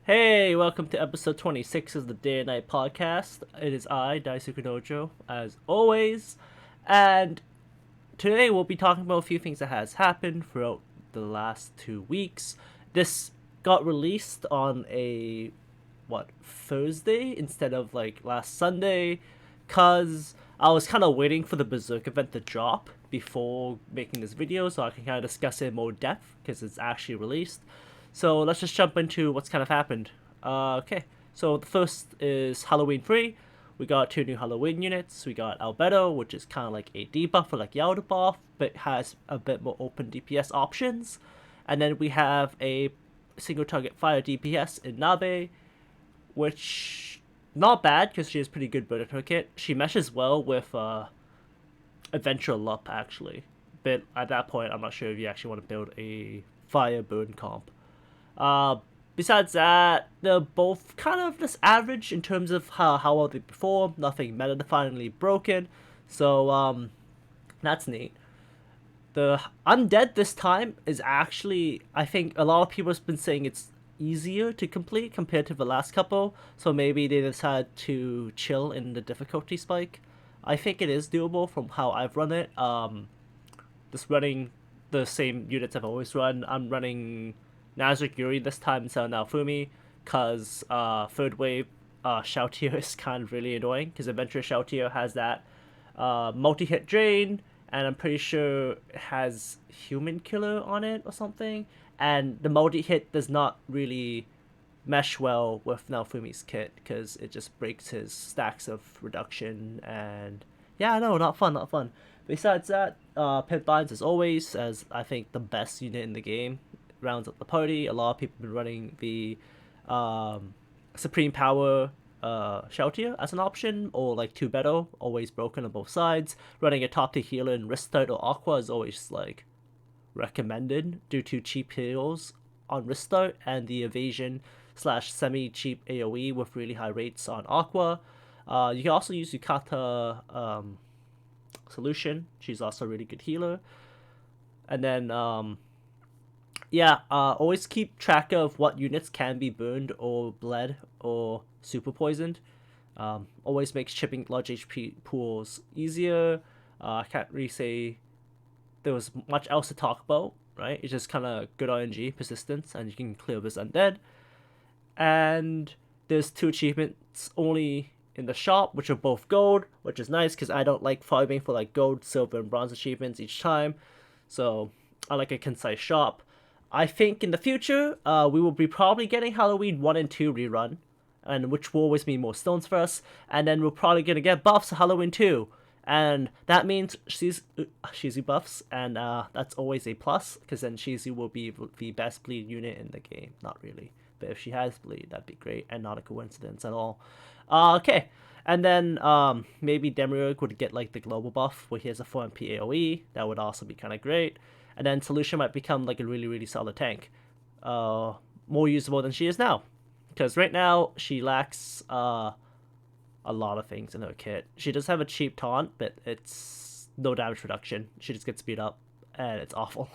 Hey, welcome to episode 26 of the Day and Night Podcast. It is I, Daisuke Dojo, as always, and today we'll be talking about a few things that has happened throughout the last 2 weeks. This got released on a, Thursday instead of last Sunday, cause I was kind of waiting for the Berserk event to drop before making this video so I can kind of discuss it in more depth, because it's actually released. So let's just jump into what's kind of happened. Okay, so the first is Halloween 3. We got 2 new Halloween units. We got Albedo, which is kind of like a debuff for like Yao debuff, but has a bit more open DPS options. And then we have a single target fire DPS in Nabe, which not bad because she has pretty good burn her kit. She meshes well with Adventure Lup actually, but at that point I'm not sure if you actually want to build a fire burn comp. Besides that, they're both kind of just average in terms of how well they perform. Nothing meta-definingly broken, so that's neat. The undead this time is actually, I think a lot of people have been saying it's easier to complete compared to the last couple, so maybe they decided to chill in the difficulty spike. I think it is doable from how I've run it. Just running the same units I've always run. I'm running Nazarick Yuri this time instead of Naofumi, because third wave Shoutier is kind of really annoying, because Adventure Shoutier has that multi-hit drain, and I'm pretty sure it has Human Killer on it or something, and the multi-hit does not really mesh well with Naofumi's kit, because it just breaks his stacks of reduction, and yeah, no, not fun, not fun. Besides that, Pit Binds as always, as I think the best unit in the game, rounds up the party. A lot of people have been running the Supreme Power Shoutier as an option, or like 2 Beto, always broken on both sides. Running a top tier healer in Restart or Aqua is always like recommended due to cheap heals on Restart and the evasion slash semi cheap AoE with really high rates on Aqua. You can also use Yukata Solution. She's also a really good healer. And then always keep track of what units can be burned or bled or super poisoned. Always makes chipping large HP pools easier. I can't really say there was much else to talk about, right? It's just kind of good RNG, persistence, and you can clear this undead. And there's 2 achievements only in the shop, which are both gold, which is nice because I don't like farming for like gold, silver, and bronze achievements each time. So I like a concise shop. I think in the future, we will be probably getting Halloween 1 and 2 rerun, and which will always mean more stones for us, and then we're probably going to get buffs to Halloween 2, and that means Shizu buffs, and that's always a plus, because then Shizu will be the best bleed unit in the game. Not really, but if she has bleed, that'd be great, and not a coincidence at all. Okay, and then maybe Demiurge would get like the global buff, where he has a 4 MP AoE, that would also be kind of great. And then Solution might become like a really, really solid tank. More usable than she is now. Because right now, she lacks a lot of things in her kit. She does have a cheap taunt, but it's no damage reduction. She just gets beat up, and it's awful.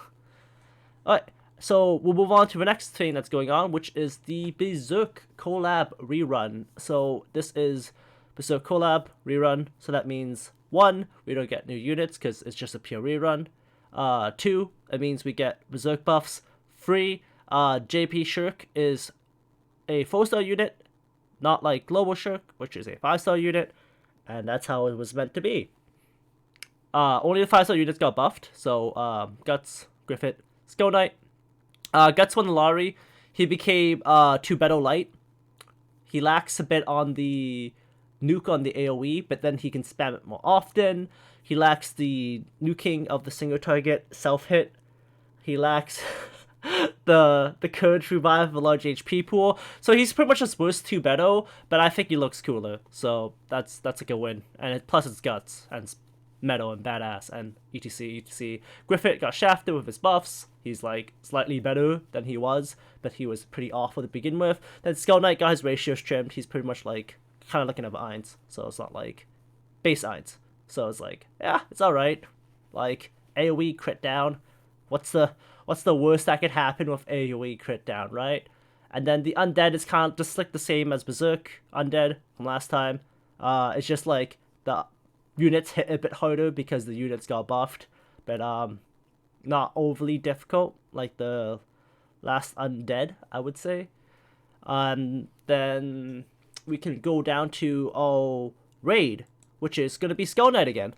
Alright, so we'll move on to the next thing that's going on, which is the Berserk collab rerun. So this is Berserk collab rerun, so that means 1, we don't get new units because it's just a pure rerun. 2, it means we get Berserk buffs. 3, JP Shirk is a 4-star unit, not like Global Shirk, which is a 5-star unit, and that's how it was meant to be. Only the 5-star units got buffed, so Guts, Griffith, Skull Knight. Guts won the lottery. He became 2 Beto Light. He lacks a bit on the nuke on the AoE, but then he can spam it more often. He lacks the nuking of the single target self-hit. He lacks the Courage Revive of a large HP pool. So he's pretty much just worse 2 Beto, but I think he looks cooler. So that's like a win. And plus it's Guts, and it's metal and badass, and etc. Griffith got shafted with his buffs. He's like slightly better than he was, but he was pretty awful to begin with. Then Skull Knight got his ratios trimmed. He's pretty much like kind of like another Eins. So it's not like base Eins. So it's like, yeah, it's alright. Like, AoE crit down. What's the worst that could happen with AoE crit down, right? And then the undead is kind of just like the same as Berserk undead from last time. It's just like the units hit a bit harder because the units got buffed, but not overly difficult like the last undead, I would say. Then we can go down to raid, which is gonna be Skull Knight again.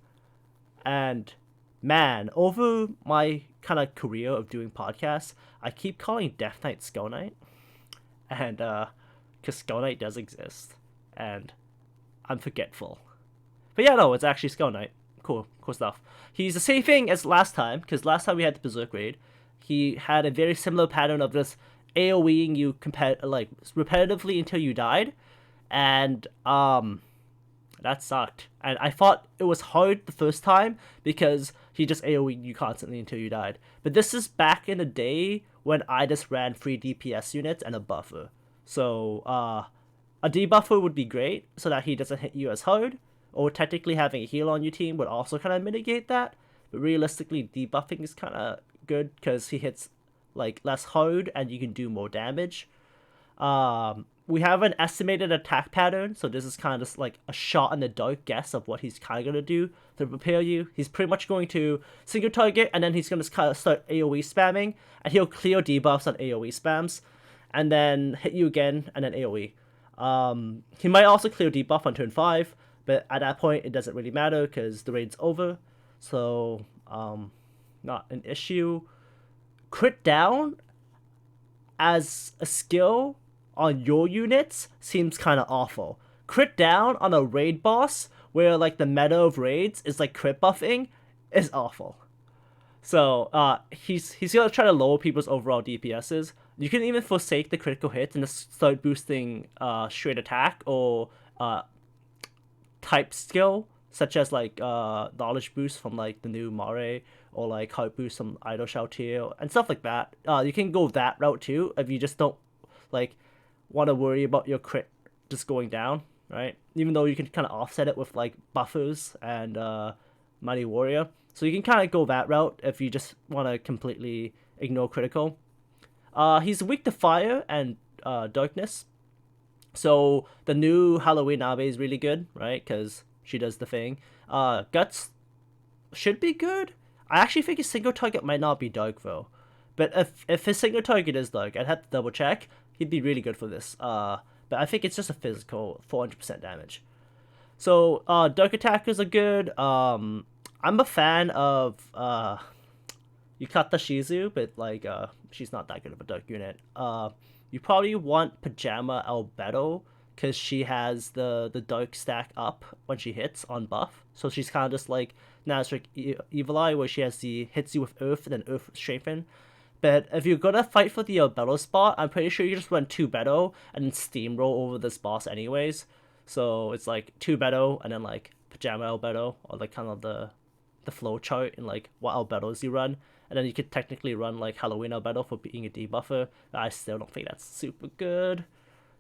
And man, over my kind of career of doing podcasts, I keep calling Death Knight Skull Knight, and because Skull Knight does exist, and I'm forgetful. But yeah, no, it's actually Skull Knight. Cool stuff. He's the same thing as last time, because last time we had the Berserk raid, he had a very similar pattern of just AoEing you like repetitively until you died, and that sucked. And I thought it was hard the first time because he just AoE'd you constantly until you died. But this is back in the day when I just ran 3 DPS units and a buffer. So a debuffer would be great so that he doesn't hit you as hard, or technically having a heal on your team would also kind of mitigate that. But realistically, debuffing is kind of good because he hits like less hard and you can do more damage. We have an estimated attack pattern, so this is kind of just like a shot in the dark guess of what he's kind of going to do to prepare you. He's pretty much going to single target, and then he's going to kind of start AoE spamming, and he'll clear debuffs on AoE spams, and then hit you again, and then AoE. He might also clear debuff on turn 5, but at that point it doesn't really matter because the raid's over, so not an issue. Crit down as a skill on your units seems kind of awful. Crit down on a raid boss where like the meta of raids is like crit buffing is awful. So he's gonna try to lower people's overall DPSs. You can even forsake the critical hits and just start boosting straight attack or type skill, such as like knowledge boost from like the new Mare, or like heart boost from Idol Shoutier and stuff like that. You can go that route too if you just don't like want to worry about your crit just going down, right? Even though you can kind of offset it with like buffers and Mighty Warrior. So you can kind of go that route if you just want to completely ignore critical. He's weak to fire and darkness. So the new Halloween Abe is really good, right? Because she does the thing. Guts should be good. I actually think his single target might not be dark though. But if his single target is dark, I'd have to double check. He'd be really good for this. But I think it's just a physical 400% damage. So dark attackers are good. I'm a fan of Yukata Shizu, but like she's not that good of a dark unit. You probably want Pajama Albedo because she has the dark stack up when she hits on buff. So she's kind of just like Nazarick Evil Eye, where she has the hits you with Earth and then Earth Strengthen. But if you're gonna fight for the Albedo spot, I'm pretty sure you just run 2 Beto and then steamroll over this boss anyways. So it's like 2 Beto and then like Pajama Albedo, or like kind of the flow chart and like what Albedos you run. And then you could technically run like Halloween Albedo for being a debuffer. I still don't think that's super good,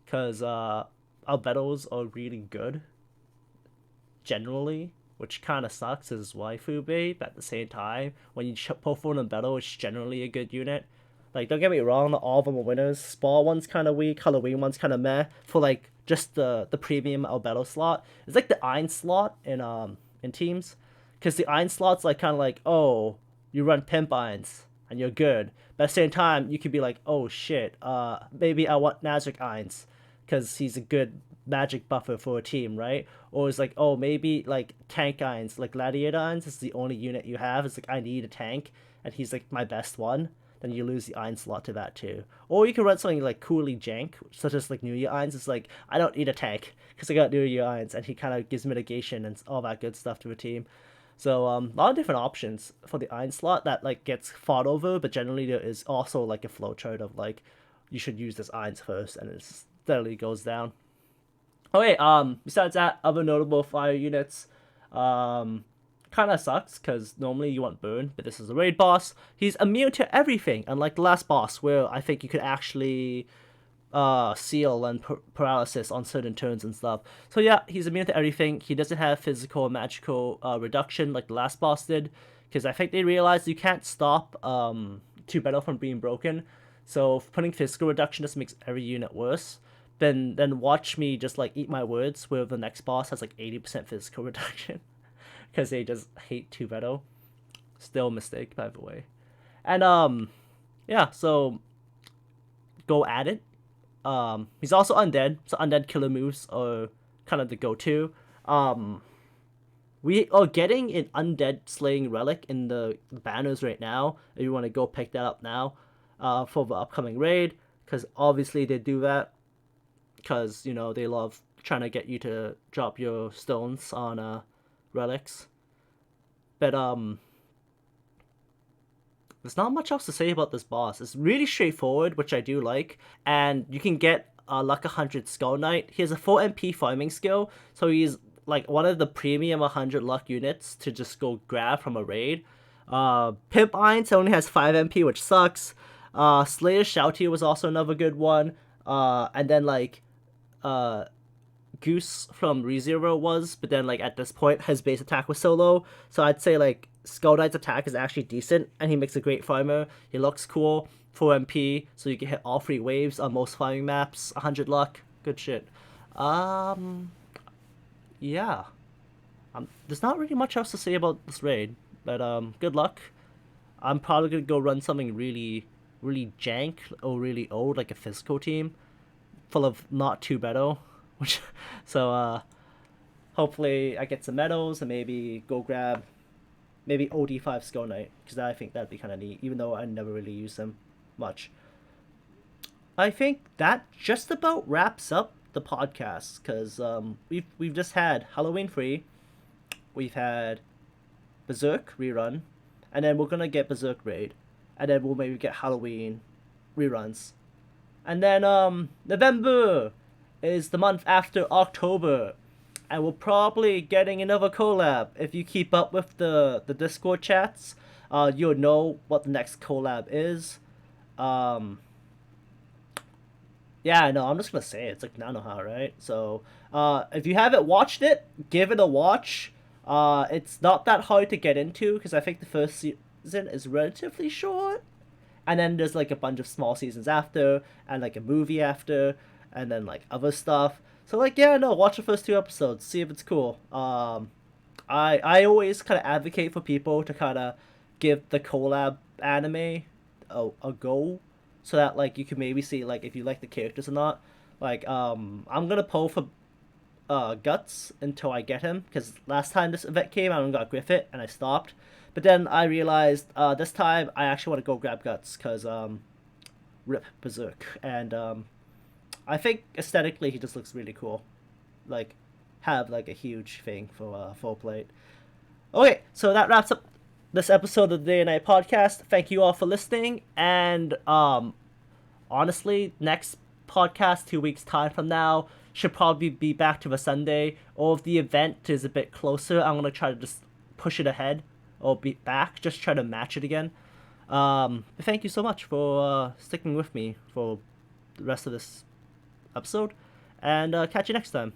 because Albedos are really good generally, which kind of sucks as waifu bait, but at the same time, when you pull for an Albedo, it's generally a good unit. Like, don't get me wrong, not all of them are winners. Spore one's kind of weak, Halloween one's kind of meh, for like just the premium Albedo slot. It's like the Ein slot in teams, because the Ein slot's like kind of like, oh, you run Pimp Eins and you're good, but at the same time, you could be like, oh shit, maybe I want Nazarick Eins because he's a good magic buffer for a team, right? Or it's like, oh, maybe like Tank Eins, like Gladiator Eins is the only unit you have. It's like, I need a tank and he's like my best one. Then you lose the Ein slot to that too. Or you can run something like Coolly Jank, such as like New Year Eins. It's like, I don't need a tank because I got New Year Eins, and he kind of gives mitigation and all that good stuff to a team. So a lot of different options for the Ein slot that like gets fought over, but generally there is also like a flowchart of like, you should use this Eins first, and it steadily goes down. Okay, besides that, other notable fire units, kind of sucks, because normally you want Burn, but this is a raid boss. He's immune to everything, unlike the last boss, where I think you could actually seal and paralysis on certain turns and stuff. So yeah, he's immune to everything. He doesn't have physical and magical reduction like the last boss did, because I think they realized you can't stop 2 Battle from being broken. So if putting physical reduction just makes every unit worse. Then watch me just like eat my words where the next boss has like 80% physical reduction because they just hate 2 Veto. Still a mistake, by the way. And yeah, so go at it. He's also undead, so undead killer moves are kind of the go-to. We are getting an undead slaying relic in the banners right now. If you want to go pick that up now, for the upcoming raid, because obviously they do that, because you know they love trying to get you to drop your stones on relics. But there's not much else to say about this boss. It's really straightforward, which I do like, and you can get Luck 100 Skull Knight. He has a 4 MP farming skill, so he's like one of the premium 100 luck units to just go grab from a raid. Pimp Irons only has 5 MP, which sucks. Slayer Shoutier was also another good one. And then like Goose from ReZero was, but then like at this point his base attack was so low, so I'd say like Skull Knight's attack is actually decent, and he makes a great farmer. He looks cool, 4 MP, so you can hit all 3 waves on most farming maps. 100 luck, good shit. Yeah. There's not really much else to say about this raid, but good luck. I'm probably gonna go run something really, really jank or really old, like a physical team, full of not too beto, which so hopefully I get some medals and maybe go grab maybe OD5 Skull Knight, because I think that'd be kind of neat, even though I never really use them much. I think that just about wraps up the podcast, because we've just had Halloween free, we've had Berserk Rerun, and then we're gonna get Berserk Raid, and then we'll maybe get Halloween reruns. And then November is the month after October, and we're probably getting another collab. If you keep up with the Discord chats, you'll know what the next collab is. Yeah, no, I'm just gonna say it. It's like Nanoha, right? So, if you haven't watched it, give it a watch. It's not that hard to get into, because I think the first season is relatively short, and then there's like a bunch of small seasons after, and like a movie after, and then like other stuff. So like, yeah, no, watch the first 2 episodes, see if it's cool. I always kind of advocate for people to kind of give the collab anime a go, so that like you can maybe see like if you like the characters or not. Like I'm gonna pull for Guts until I get him, because last time this event came I only got Griffith and I stopped, but then I realized this time I actually want to go grab Guts, because rip Berserk, and I think aesthetically he just looks really cool, like have like a huge thing for full plate. Okay, so that wraps up this episode of the Day and Night Podcast. Thank you all for listening, and honestly, next podcast 2 weeks time from now should probably be back to the Sunday, or if the event is a bit closer, I'm gonna try to just push it ahead or be back, just try to match it again. Thank you so much for sticking with me for the rest of this episode, and catch you next time.